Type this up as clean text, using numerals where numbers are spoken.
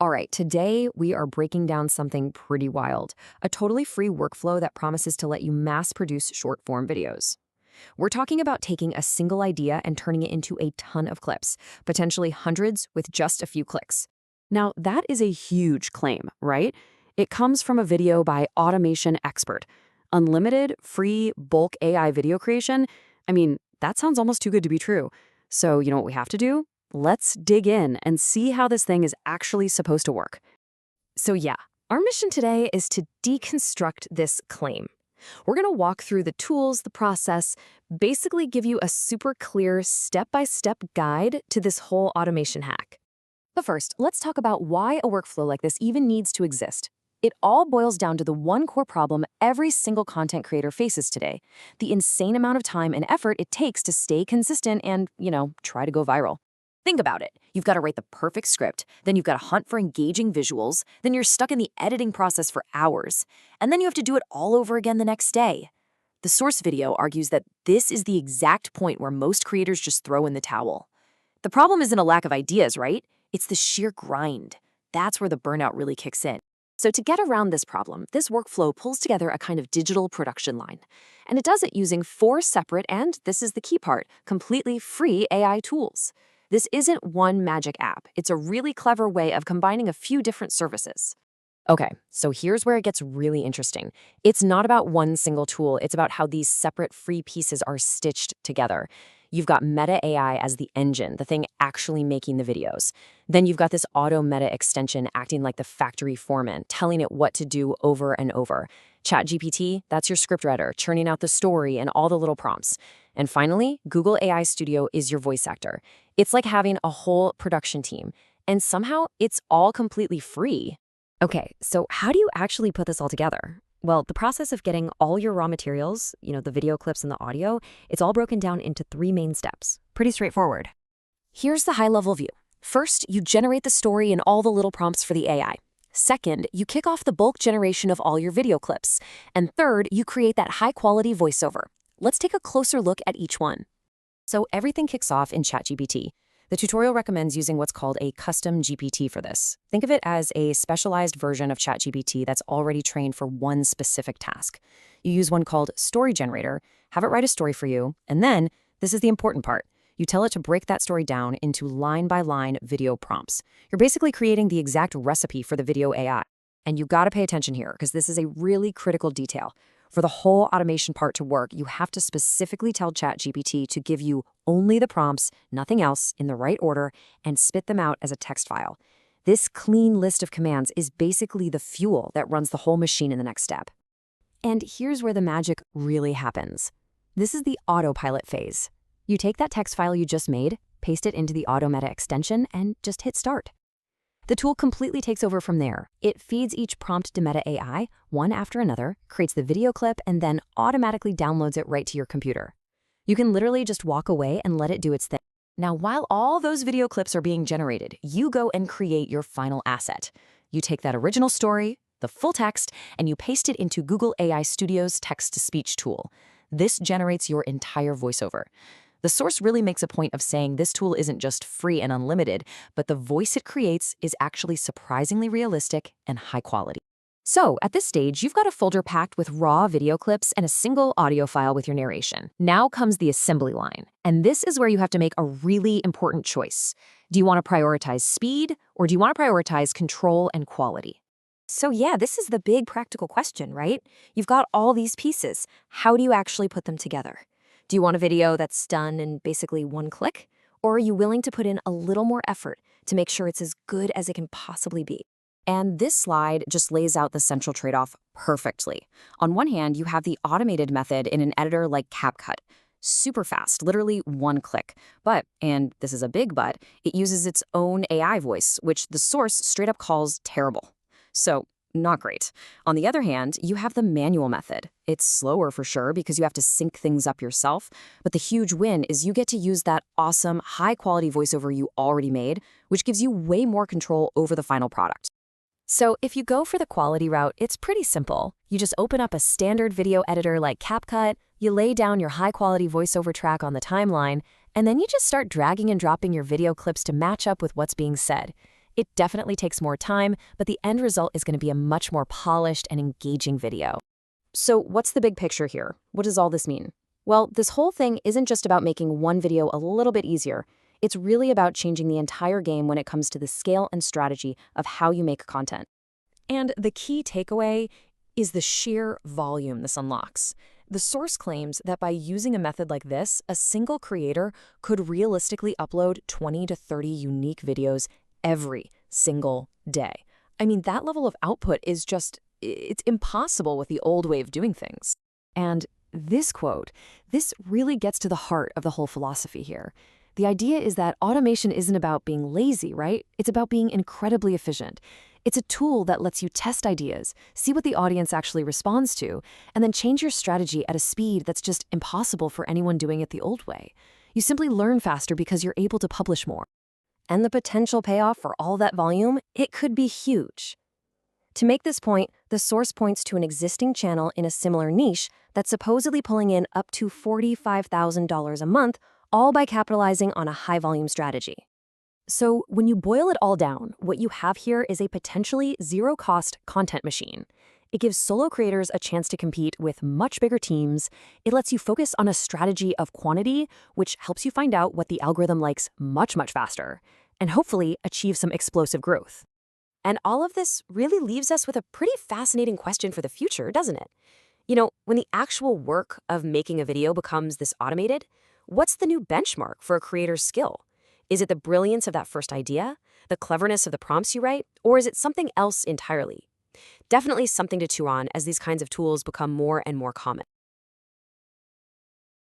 All right, today we are breaking down something pretty wild, a totally free workflow that promises to let you mass produce short form videos. We're talking about taking a single idea and turning it into a ton of clips, potentially hundreds with just a few clicks. Now, that is a huge claim, right? It comes from a video by automation expert. Unlimited, free, bulk AI video creation? I mean, that sounds almost too good to be true. So, you know what we have to do? Let's dig in and see how this thing is actually supposed to work. So yeah, our mission today is to deconstruct this claim. We're going to walk through the tools, the process, basically give you a super clear step-by-step guide to this whole automation hack. But first, let's talk about why a workflow like this even needs to exist. It all boils down to the one core problem every single content creator faces today: the insane amount of time and effort it takes to stay consistent and, try to go viral. Think about it. You've got to write the perfect script, then you've got to hunt for engaging visuals, then you're stuck in the editing process for hours, and then you have to do it all over again the next day. The source video argues that this is the exact point where most creators just throw in the towel. The problem isn't a lack of ideas, right? It's the sheer grind. That's where the burnout really kicks in. So to get around this problem, this workflow pulls together a kind of digital production line. And it does it using 4 separate and, this is the key part, completely free AI tools. This isn't one magic app. It's a really clever way of combining a few different services. Okay, so here's where it gets really interesting. It's not about one single tool. It's about how these separate free pieces are stitched together. You've got Meta AI as the engine, the thing actually making the videos. Then you've got this auto meta extension acting like the factory foreman, telling it what to do over and over. ChatGPT, that's your scriptwriter, churning out the story and all the little prompts. And finally, Google AI Studio is your voice actor. It's like having a whole production team. And somehow, it's all completely free. Okay, so how do you actually put this all together? Well, the process of getting all your raw materials, the video clips and the audio, it's all broken down into 3 main steps. Pretty straightforward. Here's the high-level view. First, you generate the story and all the little prompts for the AI. Second, you kick off the bulk generation of all your video clips. And third, you create that high-quality voiceover. Let's take a closer look at each one. So everything kicks off in ChatGPT. The tutorial recommends using what's called a custom GPT for this. Think of it as a specialized version of ChatGPT that's already trained for one specific task. You use one called Story Generator, have it write a story for you, and then, this is the important part, you tell it to break that story down into line-by-line video prompts. You're basically creating the exact recipe for the video AI. And you gotta pay attention here, because this is a really critical detail. For the whole automation part to work, you have to specifically tell ChatGPT to give you only the prompts, nothing else, in the right order, and spit them out as a text file. This clean list of commands is basically the fuel that runs the whole machine in the next step. And here's where the magic really happens. This is the autopilot phase. You take that text file you just made, paste it into the Auto Meta extension, and just hit start. The tool completely takes over from there. It feeds each prompt to Meta AI, one after another, creates the video clip, and then automatically downloads it right to your computer. You can literally just walk away and let it do its thing. Now, while all those video clips are being generated, you go and create your final asset. You take that original story, the full text, and you paste it into Google AI Studio's text-to-speech tool. This generates your entire voiceover. The source really makes a point of saying this tool isn't just free and unlimited, but the voice it creates is actually surprisingly realistic and high quality. So, at this stage, you've got a folder packed with raw video clips and a single audio file with your narration. Now comes the assembly line, and this is where you have to make a really important choice. Do you want to prioritize speed, or do you want to prioritize control and quality? So yeah, this is the big practical question, right? You've got all these pieces. How do you actually put them together? Do you want a video that's done in basically one click? Or are you willing to put in a little more effort to make sure it's as good as it can possibly be? And this slide just lays out the central trade-off perfectly. On one hand, you have the automated method in an editor like CapCut. Super fast, literally one click. But, and this is a big but, it uses its own AI voice, which the source straight up calls terrible. So, not great. On the other hand, you have the manual method. It's slower for sure because you have to sync things up yourself, but the huge win is you get to use that awesome, high-quality voiceover you already made, which gives you way more control over the final product. So if you go for the quality route, it's pretty simple. You just open up a standard video editor like CapCut, you lay down your high-quality voiceover track on the timeline, and then you just start dragging and dropping your video clips to match up with what's being said. It definitely takes more time, but the end result is going to be a much more polished and engaging video. So what's the big picture here? What does all this mean? Well, this whole thing isn't just about making one video a little bit easier. It's really about changing the entire game when it comes to the scale and strategy of how you make content. And the key takeaway is the sheer volume this unlocks. The source claims that by using a method like this, a single creator could realistically upload 20 to 30 unique videos every single day. I mean, that level of output is it's impossible with the old way of doing things. And this quote, this really gets to the heart of the whole philosophy here. The idea is that automation isn't about being lazy, right? It's about being incredibly efficient. It's a tool that lets you test ideas, see what the audience actually responds to, and then change your strategy at a speed that's just impossible for anyone doing it the old way. You simply learn faster because you're able to publish more. And the potential payoff for all that volume, it could be huge. To make this point, the source points to an existing channel in a similar niche that's supposedly pulling in up to $45,000 a month, all by capitalizing on a high-volume strategy. So when you boil it all down, what you have here is a potentially zero-cost content machine. It gives solo creators a chance to compete with much bigger teams. It lets you focus on a strategy of quantity, which helps you find out what the algorithm likes much, much faster, and hopefully achieve some explosive growth. And all of this really leaves us with a pretty fascinating question for the future, doesn't it? You know, when the actual work of making a video becomes this automated, what's the new benchmark for a creator's skill? Is it the brilliance of that first idea, the cleverness of the prompts you write, or is it something else entirely? Definitely something to chew on as these kinds of tools become more and more common.